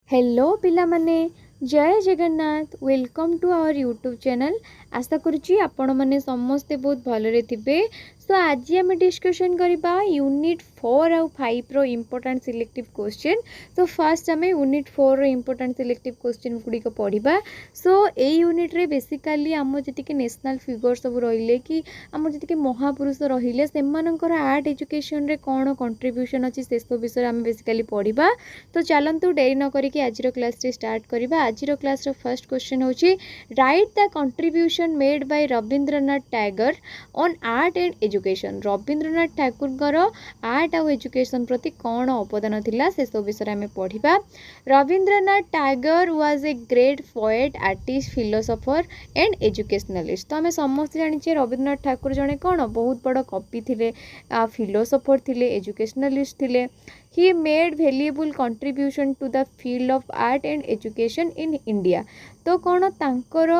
Hello पिला माने Jai Jagannath welcome to our YouTube channel. आशा करुच्ची आपण मैंने समस्ते बहुत भलरे थिबे। सो आज आम डिस्कशन करबा यूनिट 4 आउ 5 रो important selective question. So first आम यूनिट 4 रो इम्पोर्टेंट सिलेक्टिव क्वेश्चन गुड़िक पढ़ा। सो ए यूनिट रे बेसिकली आम जी नेशनल फिगर सब रहिले कि आम जी महापुरुष रहिले सेमानकर आर्ट एजुकेशन रे कौन कंट्रीब्यूशन अच्छी से सब विषय आम बेसिकली पढ़ा। तो चलतु डेरी न करिकी आज क्लास रे स्टार्ट करबा। आज क्लास रो फर्स्ट क्वेश्चन होची right the contribution made bye Rabindranath Tagore on art and education. Rabindranath Thakur art आउ एजुकेशन प्रति कौन अवदान थिला से सब विषय आम पढ़ा। Rabindranath Tagore was a great poet artist philosopher and educationalist. तो आम समस्त जानिछे रविंद्रनाथ ठाकुर जने कौन बहुत बड़ कवि थिले, फिलोसोफर थिले, एजुकेशनलिस्ट थिले। He made valuable contribution to the field of art and education in India। तो कौन तांकर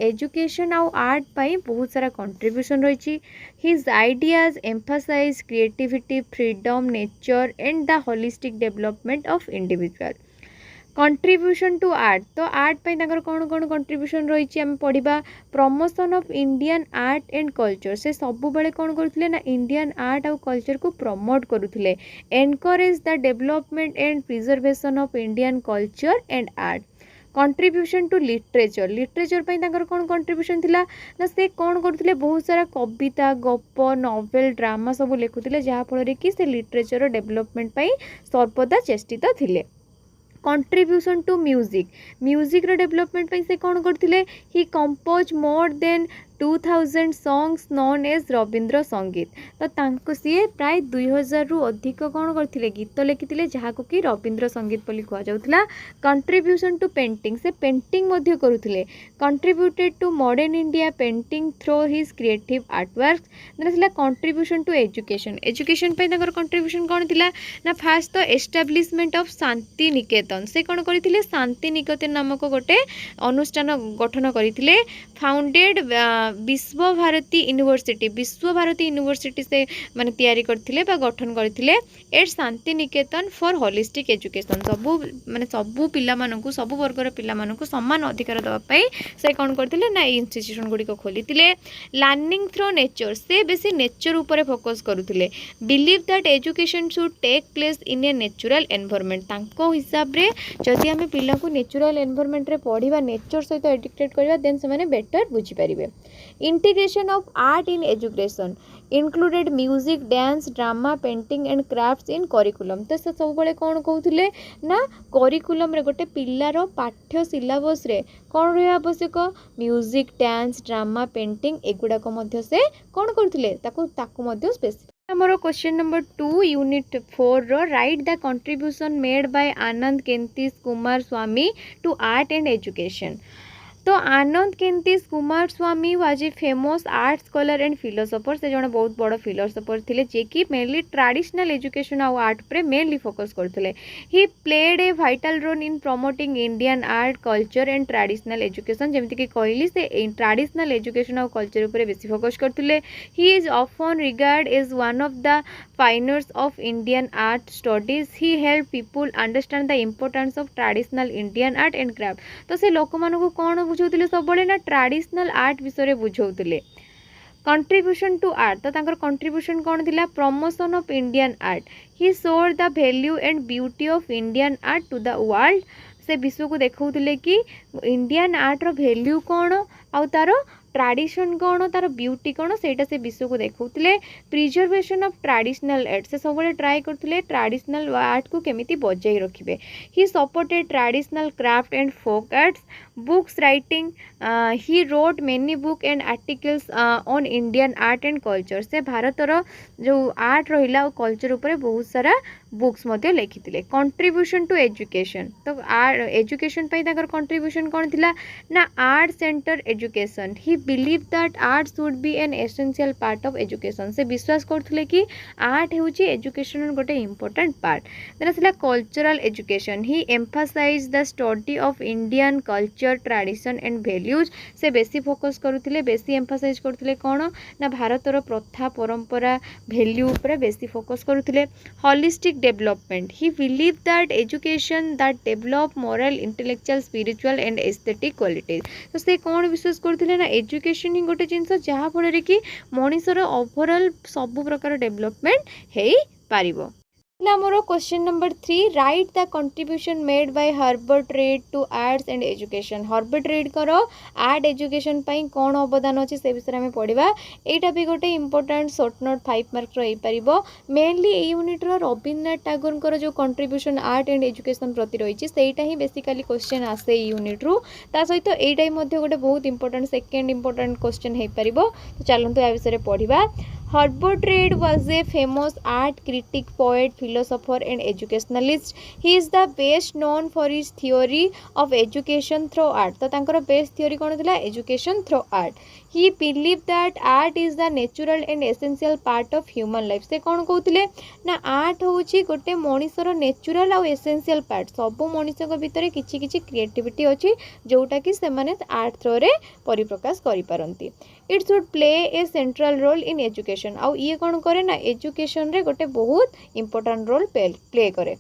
एजुकेशन आउ आर्ट पाई बहुत सारा कंट्रीब्यूशन रही। His ideas emphasize creativity, freedom, nature and the holistic development of individual। Contribution to art, तो art पे कौन कौन कंट्रीब्यूशन रही आम पढ़ा। Promotion of Indian art and culture, से सब बेले कौन करते ना इंडियन आर्ट आउ कल्चर को प्रमोट करुले। Encourage the development and preservation of Indian culture and art. Contribution to literature, literature कौन कंट्रीब्यूशन थिला ना से कौन करते बहुत सारा कविता, गप, नोवेल, ड्रामा सब लिखुले जहाँफल कि से लिटरेचर डेवलपमेंट सर्वदा चेष्टित थिले। कंट्रीब्यूशन टू म्यूजिक, म्यूजिक रो डेवलपमेंट से कौन करते। He compose more than 2000 songs known as Rabindra Sangeet. तो तांको सी प्राय 2000 रु अधिक कौन करते गीत लिखिते जहाँ को कि रविंद्र संगीत बोली कहुला। कंट्रीब्यूशन टू पेंटिंग, से पेंटिंग करुले। Contributed to modern India painting through his creative artwork. Contribution to education, education contribution कौन थिला ना फास्ट तो एस्टाब्लिशमेंट ऑफ शांति निकेतन, से कौन करते शांति निकेतन नामक गोटे अनुष्ठान गठन करते। फाउंडेड विश्व भारती यूनिवर्सिटी, विश्व भारती यूनिवर्सिटी से माने तैयारी करथिले बा गठन करथिले। At Santiniketan for holistic education, सबू माने सबू पिला मानकु सबू वर्गर पिला मानकु समान अधिकार दवा पई से कोन करथिले ना इंस्टीट्यूशन गुडी को खोलिथिले। लर्निंग थ्रू नेचर, से बेसी नेचर ऊपर फोकस करुथिले। Believe that education should take place in a natural environment, तांको हिसाब रे जदि आमे पिला को नेचुरल एनवायरनमेंट रे पढिबा, नेचर सहित एडिक्टेड करबा देन से माने बेटर बुझी परिबे। Integration of art in education included music, dance, drama, painting and crafts in curriculum. तो से सब बेले कौन कहते ना करिकुलम रे गोटे पिलार पाठ्य सिलेबस रे कौन रहा आवश्यक, म्यूजिक, डांस, ड्रामा, पेंटिंग एगुड़ाक से कौन करते स्पेसिफिक। आमर क्वेश्चन नंबर 2 यूनिट 4 रो write the contribution made by Ananda Kentish Coomaraswamy to art and education. तो Ananda Kentish Coomaraswamy was a famous art scholar and philosopher, से जड़े बहुत बड़ फिलोसोफर थे जे कि मेनली ट्रेडिशनल एजुकेशन आउ आर्ट पे मेनली फोकस करते। He played a vital role in promoting Indian art culture and traditional education, जमती कि कहली से ट्रेडिशनल एजुकेशन आउ कल्चर उपर बेसी फोकस करते। He is often regarded as one of the pioneers of Indian art studies. He help people understand the importance of traditional Indian art and craft. तो से लोक मानक कौन बुझाऊले सब ना ट्रेडिशनल आर्ट विषय बुझाऊले। कंट्रीब्यूशन टू आर्ट, तो तांकर कंट्रीब्यूशन कौन थिला, promotion of Indian art. He showed the value and beauty of Indian art to the world, से विश्व को देखौले कि इंडियन आर्ट रो वैल्यू कौन आउ तार ट्रेडिशन कौन, तार ब्यूटी कौन, सेटा से विश्व को देखौले। प्रिजर्वेशन ऑफ ट्रेडिशनल आर्ट, से सब ट्राए करते ट्रेडिशनल आर्ट को केमिति बजाई रखिबे। He supported traditional craft and folk arts, books writing. He wrote many book and articles on Indian art and culture, से भारतर जो आर्ट रहा और कल्चर उपर बहुत सारा बुक्स मध्य लिखिते। कंट्रीब्यूशन टू एजुकेशन, तो एजुकेशन कंट्रीब्यूशन कौन थिला ना art centre education. He believe that art should be an essential part of education, से विश्वास करथुले कि आर्ट होची एजुकेशन गोटे इंपोर्टेंट पार्ट। देन आसला cultural education. He emphasize the study of Indian culture, tradition and values, से बेसी focus करुथिले, बेसी एम्फासाइज करथुले कौन ना भारतर प्रथा, परंपरा, वैल्यू ऊपर बेसी फोकस करुथिले। Holistic development. He believed that education that develop moral, intellectual, spiritual and aesthetic qualities. तो से कौन विश्वास करथिले ना एजुकेशन ही गोटे जिंस जहाँ फल कि मनीषर ओवरऑल सब प्रकार डेवलपमेंट हो पारिबो. मोर question number 3 write the contribution made by Herbert Read to arts and education. Herbert Read कर आर्ट एजुकेशन पाई कौन अवदान अच्छे से विषय में पढ़ा. यहाँ भी गोटे इंपोर्टाट शॉर्ट नोट 5 मार्क रहीपर. मेनली ये यूनिट्र रवीन्द्रनाथ टागोर जो कंट्रीब्यूशन आर्ट एंड एजुकेशन प्रति रही है ही बेसिकली क्वेश्चन आसे यूनिट्रु. ता सहित यही गोटे बहुत इंपोर्टाट सेकेंड इंपोर्टाट क्वेश्चन हो पार. तो चलते या विषय पढ़ा. Herbert Read was a famous art critic, poet, philosopher and educationalist. He is the best known for his theory of education through art. तो तांकर best theory कौन थिला education through art. He believed that art is the natural and essential part of human life. से कौन कहते ना art होची गोटे मनीषर नेचुरल और एसेंशियल पार्ट. सब मनीष भितर किछि किछि क्रिएटिविटी अच्छी जोटा कि से माने आर्ट थ्रो रे परिप्रकाश करि पारंती. It should play a central role in education. आउ ये कौन करे ना एजुकेशन रे गोटे बहुत इंपोर्टेंट रोल प्ले करे.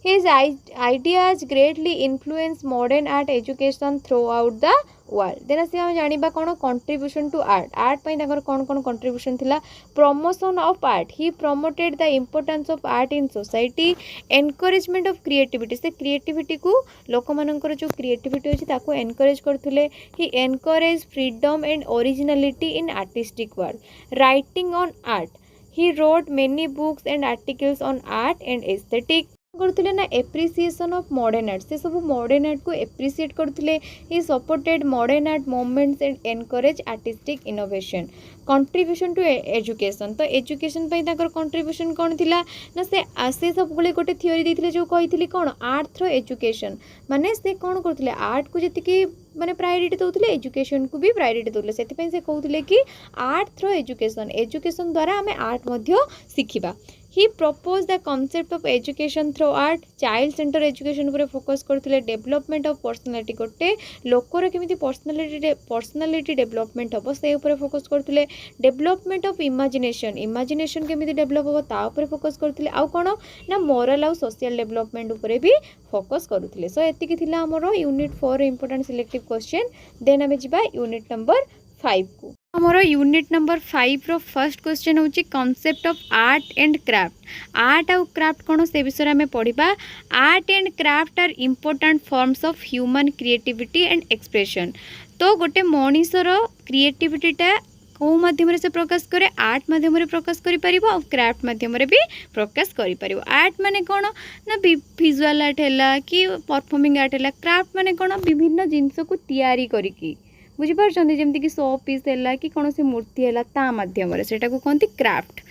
His ideas greatly influence modern art education throughout the world. Then से हम जानिबा कोन कंट्रीब्यूशन टू आर्ट. आर्ट पई ताकर कोन कोन कंट्रीब्यूशन थिला. Promotion of art. He promoted the importance of art in society. Encouragement of creativity. से क्रिएटिविटी को लोक मानकर जो क्रिएटिविटी अछि ताको एनकरेज करथुले. He encourage freedom and originality in artistic work. Writing on art. He wrote many books and articles on art and aesthetic. करते ना एप्रिसिएशन ऑफ मॉडर्न आर्ट. से सब मॉडर्न आर्ट को एप्रिसिएट करते. He supported modern art movements and encourage artistic innovation. Contribution to education. तो education contribution कौन थिला ना से सब गोटे थियोरी देथिले जो कही कौन आर्ट थ्रो एजुकेशन. माने से कौन करथिले आर्ट को जति माने प्रायोरिटी दउथिले एजुकेशन को भी प्रायोरिटी दउथिले. सेति से कहउथिले कि आर्ट थ्रो एजुकेशन. एजुकेशन द्वारा हमें आर्ट मध्य शिखिबा. He proposed the concept of education through art. Child center education पर फोकस करथिले. डेवलपमेंट ऑफ पर्सनालिटी गोटे लोकर केमिति पर्सनालिटी डेवलपमेंट हम से ऊपर फोकस करथिले. Development of imagination. इमेजिनेशन केमिति डेवलप हो ता ऊपर फोकस करथिले. आउ कोन ना मोरल और सोशल डेवलपमेंट ऊपर भी फोकस करथिले. सो एतिकी थिला हमरो unit 4 important selective question. Then हमें जिबा यूनिट नंबर 5 को. हमारा यूनिट नंबर 5 रो फर्स्ट क्वेश्चन होची concept of art and craft. Art और क्राफ्ट कौन से विषय में पढ़ा. Art and craft are important forms of human creativity and expression. तो गोटे मनीषर क्रिएटिविटीटा कौ माध्यम से प्रकाश करे आर्ट माध्यम प्रकाश करि और क्राफ्ट माध्यम भी प्रकाश करि. आर्ट माने कौन ना विजुअल आर्ट है कि परफॉर्मिंग आर्ट है. क्राफ्ट माने कौन विभिन्न जिनस को तैयारी करिकी बुझीपार जमी कि शो पीस है कि कौन सी मूर्ति है ता माध्यम से कहते craft.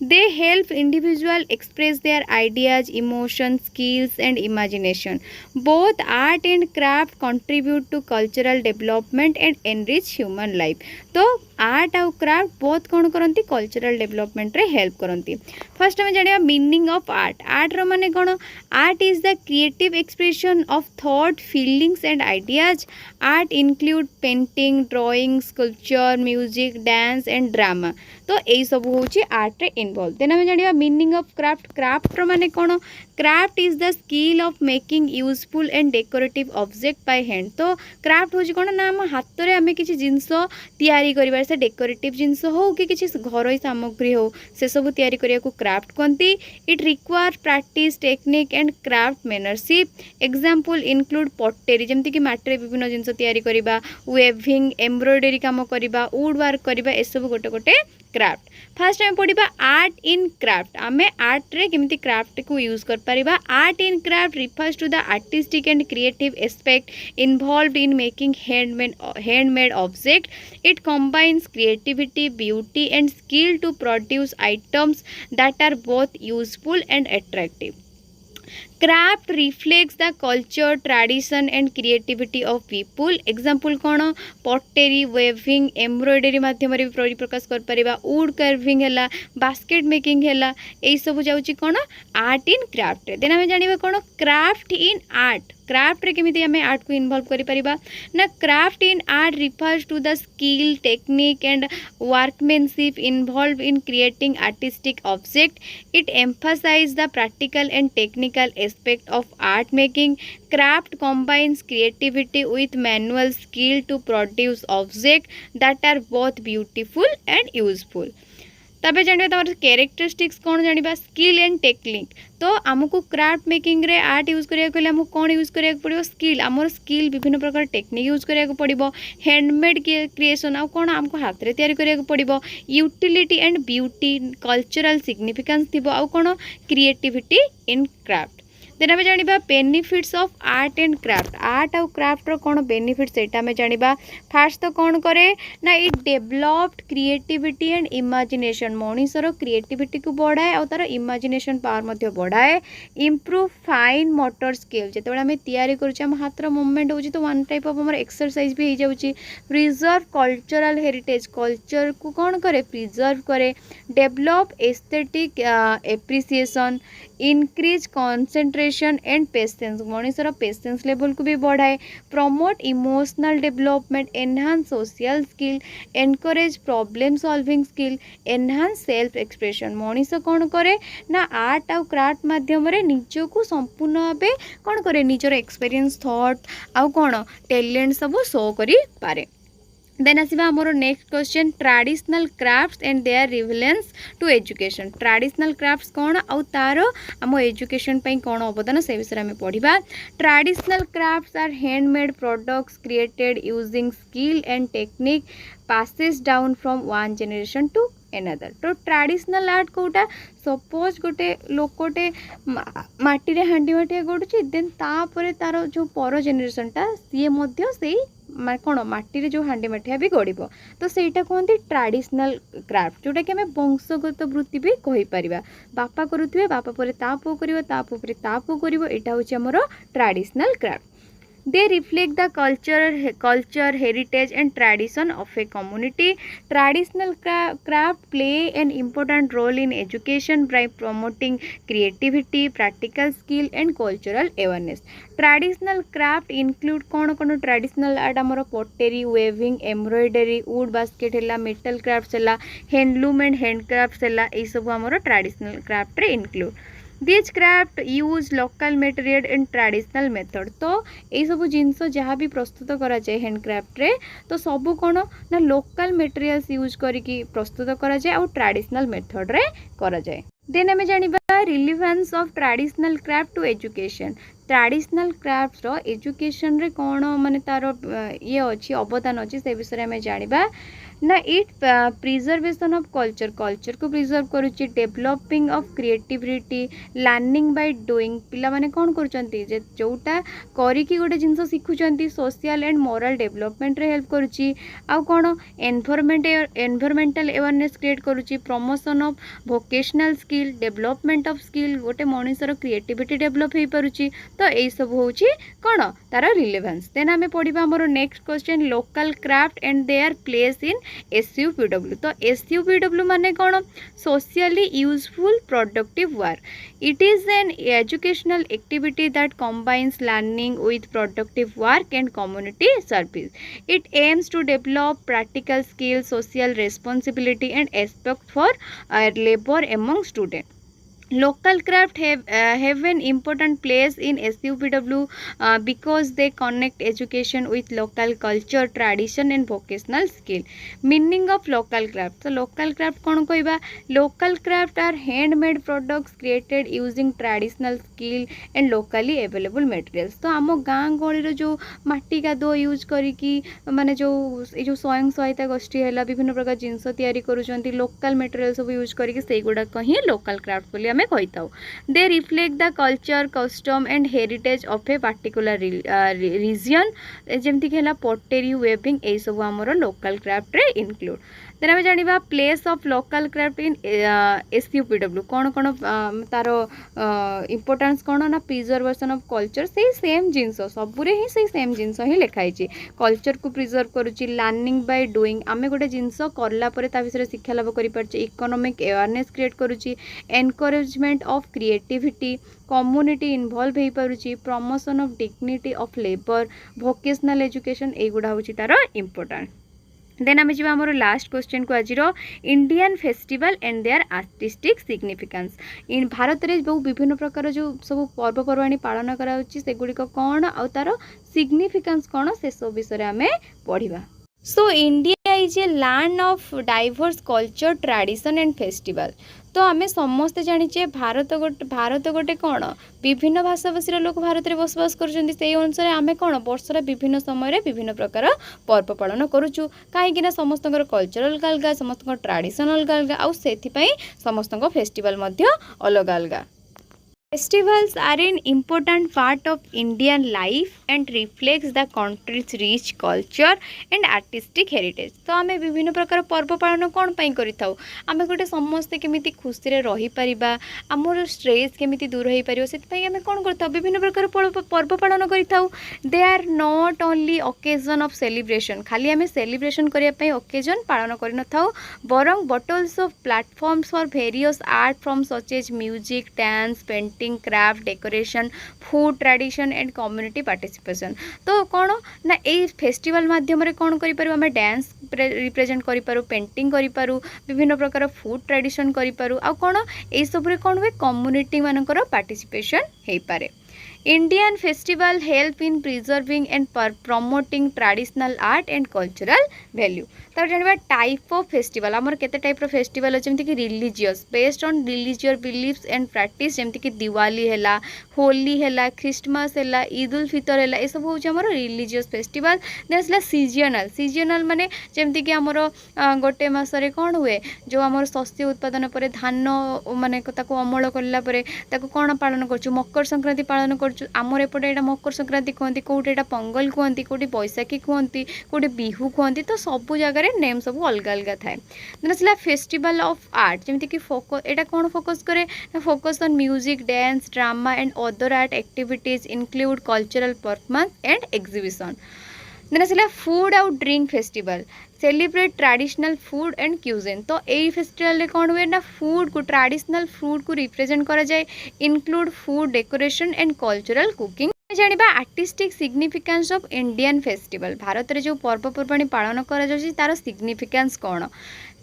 They help individual express their ideas emotion skills and imagination. Both art and craft contribute to cultural development and enrich human life. तो आर्ट आउ क्राफ्ट बोथ कौन करती कल्चरल डेवलपमेंट रे हेल्प करती. फर्स्ट आम जाना मीनिंग ऑफ आर्ट. आर्ट रो माने कौन. Art is the creative expression of thought feelings and ideas. Art include painting drawing sculpture music dance and drama. तो यही सब हूँ आर्ट रे इनवॉल्व. देन आम जाना मीनिंग ऑफ क्राफ्ट. क्राफ्ट रो माने कौन. Craft is the skill of making useful and decorative object by hand. तो क्राफ्ट हूँ कौन ना आम हाथ में आम किसी जिनस तैयारी कर से डेकोरेटिव जिनस हो कि किसी घर सामग्री हो से सब तैयारी करने को क्राफ्ट कहती. It require practice technique and craftsmanship. Example include pottery जमती कि माटी विभिन्न जिनस तैयारी करबा वेविंग एम्ब्रॉयडरी काम करबा वुड वर्क करबा ए सब गोटे गोटे क्राफ्ट. फर्स्ट आम पढ़ा आर्ट इन क्राफ्ट. आम आर्ट रे केमिति क्राफ्ट को यूज कर परिबा. Art in craft refers to the artistic and creative aspect involved in making handmade object. It combines creativity beauty and skill to produce items that are both useful and attractive. Craft reflects the culture tradition and creativity of people. Example कौन पटेरी waving embroidery माध्यम प्रकाश कर परिबा wood carving है basket making है यही सब जाऊँगी कौन art in craft. Then आम जाना कौन क्राफ्ट इन आर्ट. क्राफ्ट रे केमिति आमे आर्ट को इन्वॉल्व करि परिबा ना craft in art refers to the skill technique and workmanship involve in creating artistic object it emphasize the practical and technical aspect of art making craft combines creativity with manual skill to produce objects that are both beautiful and useful. तबे जानिबा तमर characteristics कोन जानिबा skill and technique तो आमको craft making रे art use करिया कहले हमको कोन यूज करिया पड़िबो स्किल आमर स्किल विभिन्न प्रकार टेक्निक यूज करिया पड़िबो हैंडमेड क्रिएशन आ कोन हमको हाथ रे तैयारी करिया पड़िबो utility and beauty cultural significance थिबो आ कोन क्रिएटिविटी इन क्राफ्ट देन आम जाना benefits of art and craft art आउ क्राफ्ट रो कौन बेनिफिट्स एटा आम जाना फास्ट तो कौन करे ना it developed creativity and imagination मनीषर क्रिएटिविटी को बढ़ाए और तार इमेजिनेशन पावर बढ़ाए इम्प्रूव फाइन मोटर स्किल जो आम तैयारी करुचे हाथर मूवमेंट हो तो वन टाइप ऑफ हमर एक्सरसाइज भी हो जाउची प्रिजर्व कल्चरल हेरिटेज कल्चर को कौन करे प्रिजर्व करे develop aesthetic appreciation increase concentration and patience मनीषर पेशेंस लेवल को भी बढ़ाए promote emotional development enhance social skill encourage problem solving skill enhance self expression मनीष कौन करे ना आर्ट आउ क्राफ्ट माध्यम निज को संपूर्ण भाव कौन करे निजर एक्सपीरियंस थॉट आउ कौन टैलेंट सब शो करि पारे देन आसवा आमर next question traditional crafts and their relevance to education traditional crafts कौन आउ तार आम एजुकेशन पई कौन अवदान से विषय में पढ़ा traditional crafts are handmade products created using skill and technique passes down from one generation to another तो ट्रेडिशनल आर्ट कोटा सपोज गोटे लोकटे माटी रे हांडी माटी गढ़ुची देन तापर तार जो पर जेनेरेशनटा सी से कौन माटी रे जो हांडी माठिया भी गढ़ तो सहीटा कहते ट्रेडिशनल क्राफ्ट जोटा कि आम वंशगत वृत्ति भी कहीपर बापा करुवे बापा पर ता पु कर ता पु कर यहाँ हूँ आमर traditional craft they reflect the culture heritage and tradition of a community traditional craft play an important role in education by promoting creativity practical skill and cultural awareness traditional craft include कौन traditional art आमर pottery weaving embroidery wood basket है metal crafts है handloom and handcrafts है ये सब आमर traditional craft रे include these craft use local material and traditional method तो ये सब जिनस जहाँ भी प्रस्तुत करा जाए हैंडक्राफ्ट रे तो सब कौन ना लोकल मटेरियल्स यूज करके प्रस्तुत करा जाए और ट्रेडिशनल मेथड रे करा जाए देन आम जानिबा relevance of traditional craft to education traditional craft रो एजुकेशन रे कौन माने तार ये अच्छी अवदान अच्छी से विषय में जानिबा ना it preservation of culture culture को प्रिजर्व करुच्ची developing of creativity learning by doing पिला माने कौन करुचंती जे जोटा करिकी गोटे जिनस शिखुचंती सोशल एंड मोरल डेवलपमेंट रे हेल्प करुच्ची आ कौन एनवायरमेंटल अवेयरनेस क्रिएट करुच्ची promotion of vocational skill development of skill गोटे मनुष्यर क्रिएटिविटी डेवलप हो पारुची तो यही सब होची कौन तार रिलेवेंस देन आम पढ़ा आमर next question local craft and their place in SUPW तो SUPW माने कौन socially useful productive work it is an educational activity that combines learning with productive work and community service it aims to develop practical skills social responsibility and respect for labor among students local craft have an important place in SUPW because they connect education with local culture tradition and vocational skill meaning of local craft so local craft कौन कहबा local craft are handmade products created using traditional skill and locally available materials तो आम गाँ गहली जो माटी कादुआ use करिकी माने जो ये स्वयं सहायता गोष्ठी है विभिन्न प्रकार जिनस तैयारी करुँच लोकल मटेरियल सब यूज करके से गुड़ाक ही लोकल क्राफ्ट बोली आम कही दे reflect the culture custom and heritage of a particular reason जमती है पटेरी वेबिंग यही सब आमर लोकल क्राफ्ट रे इनक्लूड देन आम जाना place of local craft in SUPW कौन कौन तार इम्पोर्टान्स कौन ना प्रिजर्वेशन ऑफ कल्चर से सेम जिनस सबूरे ही से सेम जिनस ही लिखाई कल्चर को प्रिजर्व करुच्ची लर्निंग बाय डूइंग आम गोटे जिनस करला विषय शिक्षा लाभ कर इकोनॉमिक अवेयरनेस क्रिएट करुच्ची encouragement of creativity community involve हो पारुची promotion of dignity of labour vocational education एगुड़ा हूँ तार इम्पोर्टाट देन आम जा आम लास्ट क्वेश्चन को आज Indian festival and their artistic significance in Bharat में जो विभिन्न प्रकार जो सब पर्वपर्वाणी पालन करागुड़िक कौन आउ तार सिग्निफिकेंस कौन से सब विषय आम पढ़ा so India is a land of diverse culture tradition and festival तो आम समस्ते जाचे भारत गोटे कौन विभिन्न भाषाभाषी लोक भारत में बसवास कर अनुसार आम कौन वर्षर विभिन्न समय विभिन्न प्रकार पर्व पालन करुचु कहीं समस्त कल्चर अलग अलग समस्त ट्रेडिशन अलग अलग आउ से समस्त फेस्टिवल अलग अलग Festivals are an important part of Indian life and reflects the country's rich culture and artistic heritage. तो आम विभिन्न प्रकार पर्व पालन कौन पाई करिथाउ आम गोटे समस्ते केमिति खुशी रे रही परिबा आमर स्ट्रेस केमिति दूर हो पारिबो सेति पई आम कोन करथाउ विभिन्न प्रकार पर्व पालन करिथाउ they are not only occasion of celebration खाली आम सेलिब्रेशन करिया पई ओकेजन पालन करि नथाउ बरंग but also platforms for various art from such as music dance painting craft decoration food tradition and community participation तो कौन ना ये फेस्टिवल माध्यम कौन करें डांस रिप्रेजेंट करूँ पेंटिंग करूँ विभिन्न प्रकार फूड ट्रेडिशन करूँ आ कौन यही सब कौन हुए कम्युनिटी मानकर पार्टिसिपेशन हो पारे Indian festival help in preserving and promoting traditional art and cultural value तब जाना टाइप ऑफ फेस्टिवल आमर केते टाइप रो फेस्टिवल अच्छे जमीक religious based on religious beliefs and practice जमीक दिवाली है होली है क्रिसमस है ईद उल फितर है ये सब हूँ आमर रिलीजियस फेस्टिवल देन आसला सीजनल माने जमीक आमर गोटे मसरे कौन हुए जो आमर शस्य उत्पादन पर धान माने अमल कलापर कौन पालन कर मकर संक्रांति पालन कर आमर एपटे यहाँ मकर संक्रांति कहती कौटे यहाँ पंगल कहती कौटे बैसाखी कहती कौटे बिहू कहती तो सब जगह नेम सब अलग अलग थाए देन आसला फेस्टिवल ऑफ आर्ट जमीक कि यहाँ कौन फोकस करे focus on music dance drama and other art activities include cultural performance and exhibition then आसला फूड आउट drink festival celebrate traditional food and cuisine तो यही फेस्टिवल रे कौन हुए ना फूड को ट्रेडिशनल फूड को रिप्रेजेंट करा जाए include food decoration and cultural cooking जानिबा artistic significance of Indian festival Bharat रे जो पर्वपर्वाणी पालन करा जाउछि तार सिग्निफिकेंस कौन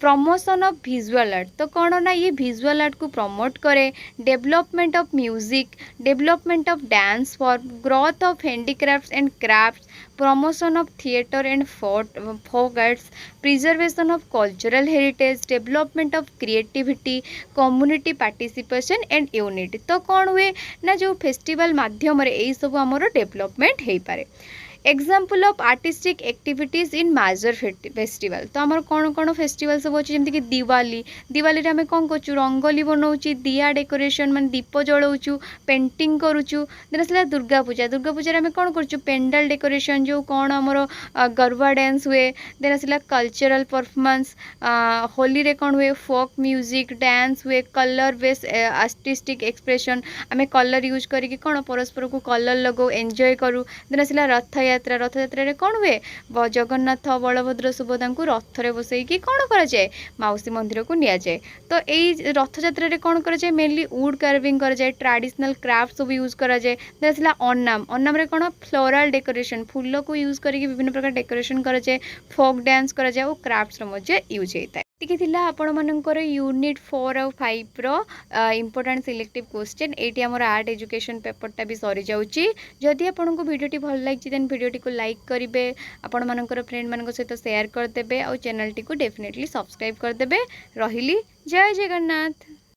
प्रमोशन ऑफ विजुअल आर्ट तो कौन ना ये विजुअल आर्ट को प्रमोट करे development of music development of dance form growth of handicrafts and crafts promotion of theatre and folk arts preservation of cultural heritage development of creativity community participation and unity तो कौन हुए ना जो festival माध्यम यही सब आमर डेवलपमेंट हो पारे example of artistic activities in major festival तो आमर कौन कौन फेस्टिवल सब अच्छे जमीक दिवाली आम कौन करूँ रंगोली बनाऊँ दिया डेकोरेशन मान दीप जलाऊँ पेंटिंग करुचु देन आसला दुर्गा पूजा आम कौन करूँ पेंडाल डेकोरेशन जो कौन आमर गरबा डांस हुए देन आसला कल्चरल परफॉर्मेंस होली रे कौन हुए फोक म्यूजिक डांस हुए कलर बेस्ड आर्टिस्टिक एक्सप्रेशन आम कलर यूज करके कौन परस्पर को कलर लगो एंजॉय करूँ देन आसला रथ यात्रा कौन हुए जगन्नाथ बलभद्र सुभद्रा को रथरे बसईकी कौन करा जाए माउसी मंदिर को निया जाए तो यही रथ यात्रा कौन करा जाए मेनली वुड कार्विंग करा जाए ट्रेडिशनल क्राफ्ट सब यूज करा जाए देन अन्नाम रे कौन फ्लोरल डेकोरेशन फूल को यूज करके विभिन्न प्रकार डेकोरेशन करा जाए फोक डांस करा जाए और क्राफ्ट्स यूज होता है ये आपण मानकर यूनिट 4 और 5 रो इंपोर्टेंट सिलेक्टिव क्वेश्चन ये आम आर्ट एजुकेशन पेपरटा भी सरी जाऊँगी जदि आपन को वीडियोटी भल लगी देन वीडियोटी को लाइक करेंगे आपण मानकर फ्रेंड मान सहित शेयर करदे और चैनल टी को डेफिनेटली सब्सक्राइब करदे रही जय जगन्नाथ।